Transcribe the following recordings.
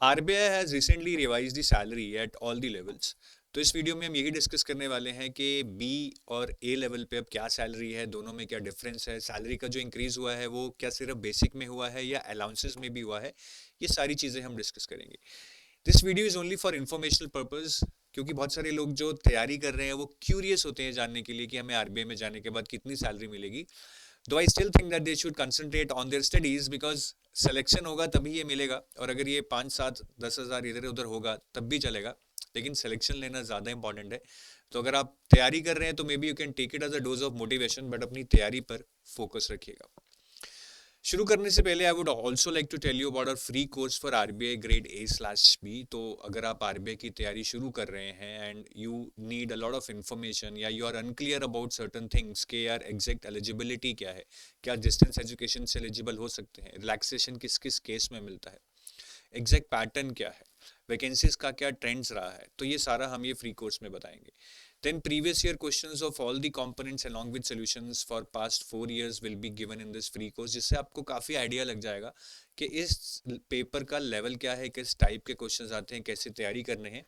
RBI has recently revised the salary at all the levels. तो इस video में हम यही डिस्कस करने वाले हैं कि बी और ए लेवल पे अब क्या सैलरी है, दोनों में क्या डिफरेंस है, सैलरी का जो इंक्रीज हुआ है वो क्या सिर्फ बेसिक में हुआ है या अलाउंसेस में भी हुआ है। ये सारी चीज़ें हम डिस्कस करेंगे। This video is only for informational purpose, क्योंकि बहुत सारे लोग जो तैयारी कर रहे हैं वो क्यूरियस होते हैं जानने के लिए कि हमें आरबीआई में जाने के बाद कितनी सैलरी मिलेगी। दो I still think that they should concentrate on their studies, because selection होगा तभी ये मिलेगा, और अगर ये 5 7 10 हज़ार इधर उधर होगा तब भी चलेगा, लेकिन सिलेक्शन लेना ज़्यादा इंपॉर्टेंट है। तो अगर आप तैयारी कर रहे हैं तो may be you can take it as a dose of motivation, but अपनी तैयारी पर फोकस रखिएगा। शुरू करने से पहले I would also like to tell you about our free course for RBI grade A/B। तो अगर आप आरबीआई की तैयारी शुरू कर रहे हैं and you need a lot of information, या you are unclear about certain things के यार एग्जैक्ट एलिजिबिलिटी क्या है, क्या डिस्टेंस एजुकेशन से एलिजिबल हो सकते हैं, रिलैक्सेशन किस किस केस में मिलता है, एग्जैक्ट पैटर्न क्या है, वैकेंसीज का क्या ट्रेंड्स रहा है, तो ये सारा हम ये फ्री कोर्स में बताएंगे। Then previous year questions of all the components along with solutions for past 4 years will be given in this free course, जिससे आपको काफ़ी आइडिया लग जाएगा कि इस पेपर का लेवल क्या है, किस टाइप के क्वेश्चंस आते हैं, कैसे तैयारी करने हैं।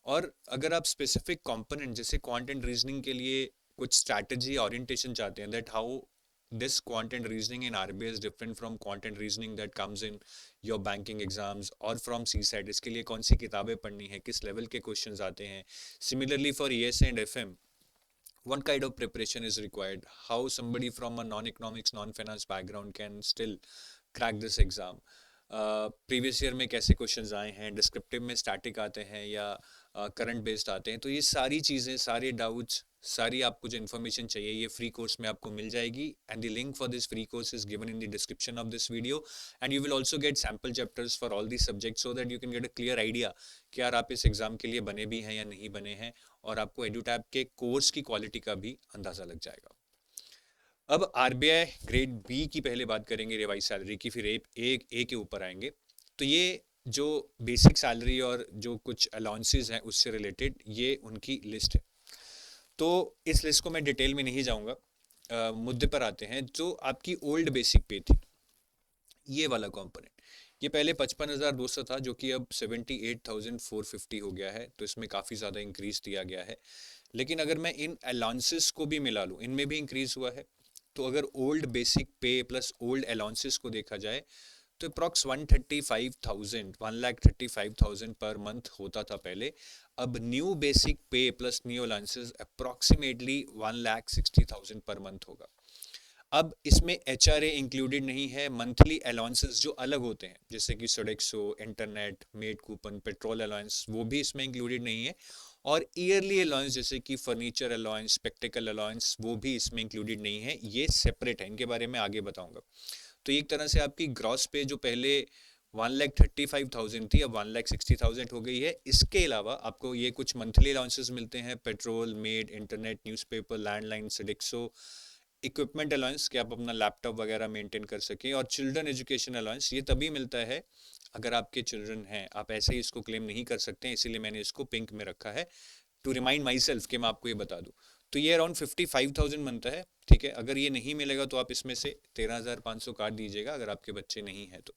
और अगर आप स्पेसिफिक कंपोनेंट जैसे क्वांट एंड रीजनिंग के लिए कुछ स्ट्रैटेजी ओरिएंटेशन चाहते हैं, that how this quant and reasoning in RBI is different from quant and reasoning that comes in your banking exams or from CSAT, इसके लिए कौन सी किताबें पढ़नी है, किस लेवल के क्वेश्चंस आते हैं। Similarly for ES and FM, what kind of preparation is required, how somebody from a non-economics non-finance background can still crack this exam, previous year में कैसे क्वेश्चंस आए हैं, डिस्क्रिप्टिव में स्टैटिक आते हैं या करंट बेस्ड आते हैं। तो ये सारी चीज़ें, सारे डाउट्स, सारी आपको जो इन्फॉर्मेशन चाहिए ये फ्री कोर्स में आपको मिल जाएगी। And the link for this free course is given in the description of this video, and you will also get sample chapters for all this subject, so that you can get a clear idea कि यार आप इस exam के लिए बने भी हैं या नहीं बने हैं, और आपको एडुटैब के कोर्स की क्वालिटी का भी अंदाजा लग जाएगा। अब आरबीआई ग्रेड बी की पहले बात करेंगे रिवाइज सैलरी की, फिर ए के ऊपर आएंगे। तो ये जो बेसिक सैलरी और जो कुछ अलाउंसेस हैं उससे रिलेटेड ये उनकी लिस्ट है। तो इस लिस्ट को मैं डिटेल में नहीं जाऊंगा, मुद्दे पर आते हैं। जो आपकी ओल्ड बेसिक पे थी, ये वाला कंपोनेंट, ये पहले 55,200 था, जो कि अब 78,450 हो गया है। तो इसमें काफ़ी ज़्यादा इंक्रीज दिया गया है। लेकिन अगर मैं इन अलाउंसेस को भी मिला लूँ, इनमें भी इंक्रीज हुआ है। तो अगर ओल्ड बेसिक पे प्लस ओल्ड अलाउंसेस को देखा जाए तो अप्रॉक्स 1,35,000 पर मंथ होता था पहले। अब न्यू बेसिक पे plus new allowances approximately 1,60,000 per month होगा। अब इसमें HRA इंक्लूडेड नहीं है। मंथली अलाउंसेस जो अलग होते हैं जैसे कि Sodexo, internet, made coupon, petrol allowance, वो भी इसमें इंक्लूडेड नहीं है। और ईयरली अलाउंस जैसे कि फर्नीचर अलाउंस, स्पेक्टिकल अलाउंस, वो भी इसमें इंक्लूडेड नहीं है। ये सेपरेट है, इनके बारे में आगे बताऊंगा। तो एक तरह से आपकी ग्रॉस पे जो पहले 1,35,000 थी अब 1,60,000 हो गई है। इसके अलावा आपको ये कुछ मंथली अलाउंसेस मिलते हैं, petrol, maid, internet, newspaper, landline, सिडिक्सो, इक्विपमेंट अलाउंस कि आप अपना लैपटॉप वगैरह मेंटेन कर सकें, और चिल्ड्रन एजुकेशन अलाउंस ये तभी मिलता है अगर आपके चिल्ड्रन हैं। आप ऐसे ही इसको क्लेम नहीं कर सकते हैं, इसीलिए मैंने इसको पिंक में रखा है टू रिमाइंड माई सेल्फ कि मैं आपको ये बता दूं। तो ये अराउंड 55,000 बनता है, ठीक है। अगर ये नहीं मिलेगा तो आप इसमें से 13,500 काट दीजिएगा अगर आपके बच्चे नहीं हैं तो।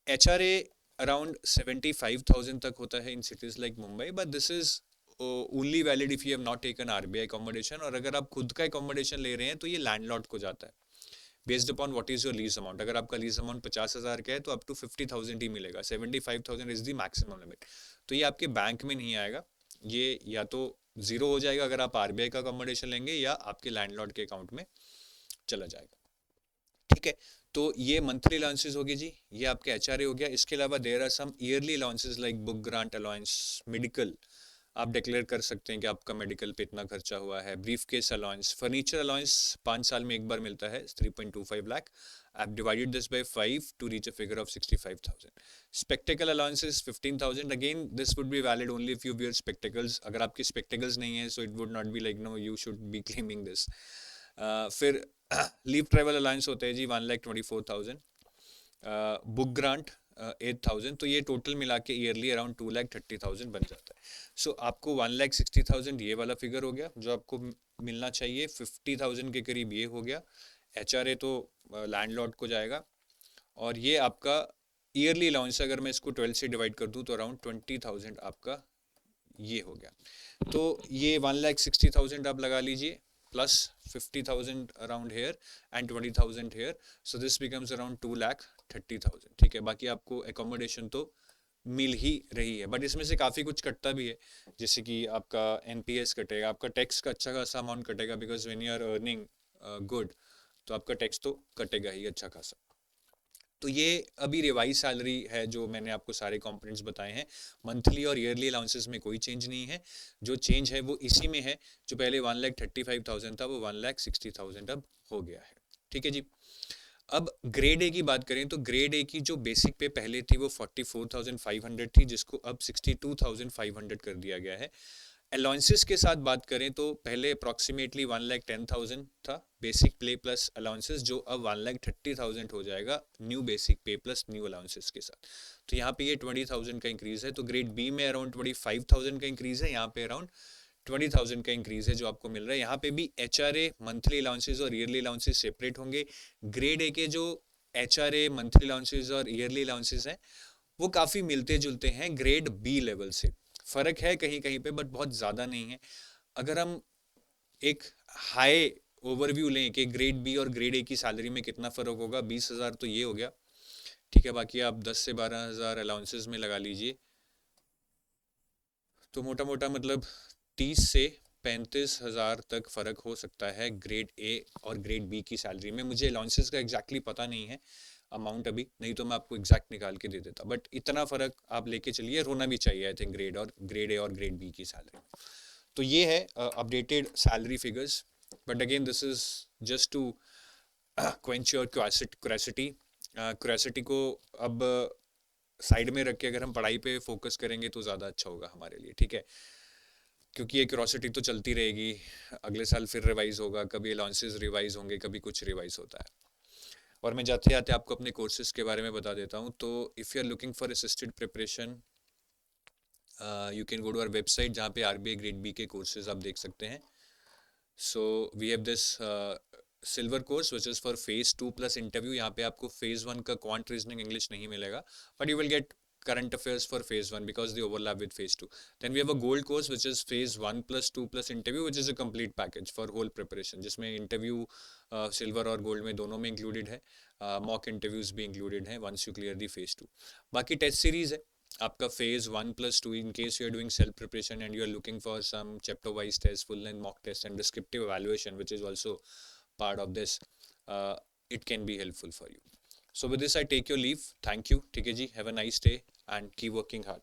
HRA अराउंड 75,000 तक होता है in cities like Mumbai, but this is only valid if you have not taken RBI accommodation. और अगर आप खुद का अकोमोडेशन ले रहे हैं तो ये लैंडलॉर्ड को जाता है based upon what is your lease amount. अगर आपका लीज अमाउंट 50,000 का है तो अप टू 50,000 ही मिलेगा। 75,000 इज द मैक्सिमम लिमिट। तो ये आपके बैंक में नहीं आएगा, ये या तो जीरो हो जाएगा अगर आप आरबीआई का अकोमोडेशन लेंगे, या आपके लैंडलॉर्ड के अकाउंट में चला जाएगा, ठीक है। तो ये मंथली अलाउंसेस हो गए जी, ये आपके एचआरए हो गया। इसके अलावा there are some yearly allowances like book grant allowance, medical, आप डिक्लेयर कर सकते हैं कि आपका मेडिकल पे इतना खर्चा हुआ है। Brief case allowance, furniture allowance 5 साल में एक बार मिलता है 3.25 लाख। आप divided this by 5 to reach a figure of 65,000। Spectacle allowances 15,000। Again this would be valid only if you wear spectacles. अगर आपके स्पेक्टिकल्स नहीं है so it would not be like no you should be claiming this. फिर leave travel allowance होते हैं जी 1,24,000। Book grant 8,000। तो ये total मिला के ईयरली अराउंड 2,30,000 बन जाता है। सो आपको 1,60,000 ये वाला फिगर हो गया जो आपको मिलना चाहिए। 50,000 के करीब ये हो गया। HRA तो लैंडलॉर्ड को जाएगा, और ये आपका ईयरली अलाउंस अगर मैं इसको 12 से डिवाइड कर दूं तो अराउंड 20,000 आपका ये हो गया। तो ये 1,60,000 आप लगा लीजिए, plus 50,000 around here and 20,000 here, so this becomes around 2,30,000। ठीक है, बाकी आपको एकोमोडेशन तो मिल ही रही है, बट इसमें से काफ़ी कुछ कटता भी है, जैसे कि आपका एनपीएस कटेगा, आपका टैक्स का अच्छा खासा अमाउंट कटेगा, because when you are earning good तो आपका टैक्स तो कटेगा ही अच्छा खासा। तो ये अभी रिवाइज सैलरी है जो मैंने आपको सारे कंपोनेंट्स बताए हैं। मंथली और ईयरली अलाउंसेस में कोई चेंज नहीं है, जो चेंज है वो इसी में है, जो पहले 1,35,000 था वो 1,60,000 अब हो गया है। ठीक है जी। अब ग्रेड ए की बात करें तो ग्रेड ए की जो बेसिक पे पहले थी वो 44,500 थी, जिसको अब 62,500 कर दिया गया है। अलाउंसेस के साथ बात करें तो पहले अप्रॉक्सीमेटली 1,10,000 था बेसिक पे प्लस अलाउंसेस, जो अब 1,30,000 हो जाएगा न्यू बेसिक पे प्लस न्यू अलाउंसेस के साथ। तो यहाँ पे ये 20,000 का इंक्रीज है। तो ग्रेड बी में अराउंड 25,000 का इंक्रीज है, यहाँ पे अराउंड 20,000 का इंक्रीज है जो आपको मिल रहा है। यहाँ पे भी एचआरए मंथली अलाउंसेस और ईयरली अलाउंसेस सेपरेट होंगे। ग्रेड ए के जो एचआरए मंथली अलाउंसेस और ईयरली अलाउंसेस हैं वो काफ़ी मिलते जुलते हैं ग्रेड बी लेवल से। फ़र्क है कहीं कहीं पे, बट बहुत ज़्यादा नहीं है। अगर हम एक हाई ओवरव्यू लें कि ग्रेड बी और ग्रेड ए की सैलरी में कितना फ़र्क होगा, 20,000 तो ये हो गया। ठीक है, बाकी आप 10 से 12,000 अलाउंसेस में लगा लीजिए, तो मोटा मोटा मतलब 30 से 35,000 तक फ़र्क हो सकता है ग्रेड ए और ग्रेड बी की सैलरी में। मुझे अलाउंसेस का एग्जैक्टली पता नहीं है अमाउंट अभी, नहीं तो मैं आपको एग्जैक्ट निकाल के दे देता, बट इतना फ़र्क आप लेके चलिए, होना भी चाहिए आई थिंक ग्रेड ए और ग्रेड बी की सैलरी। तो ये है updated salary figures, but again this is just to quench your curiosity. Curiosity को अब साइड में रख के अगर हम पढ़ाई पे फोकस करेंगे तो ज़्यादा अच्छा होगा हमारे लिए। ठीक है, क्योंकि ये क्यूरियोसिटी तो चलती रहेगी, अगले साल फिर रिवाइज होगा, कभी अलाउंसेस रिवाइज होंगे, कभी कुछ रिवाइज होता है। और मैं जाते जाते आपको अपने कोर्सेज के बारे में बता देता हूँ। तो if you are looking for assisted preparation, you can go to our website, जहाँ पे आरबीआई ग्रेड बी के कोर्सेज आप देख सकते हैं। So we have this silver course which is for phase 2 plus interview. यहाँ पे आपको फेज 1 का क्वांट रीजनिंग इंग्लिश नहीं मिलेगा, but you will get current affairs for phase 1 because they overlap with phase 2. Then we have a gold course which is phase 1 plus 2 plus interview, which is a complete package for whole preparation, जिसमें interview silver और gold में दोनों में included है, mock interviews भी included हैं once you clear the phase 2। बाकी test series है आपका phase 1 plus 2 in case you are doing self preparation and you are looking for some chapter wise test, full length mock test and descriptive evaluation which is also part of this. It can be helpful for you. So with this I take your leave. Thank you. ठीक है जी, have a nice day and keep working hard.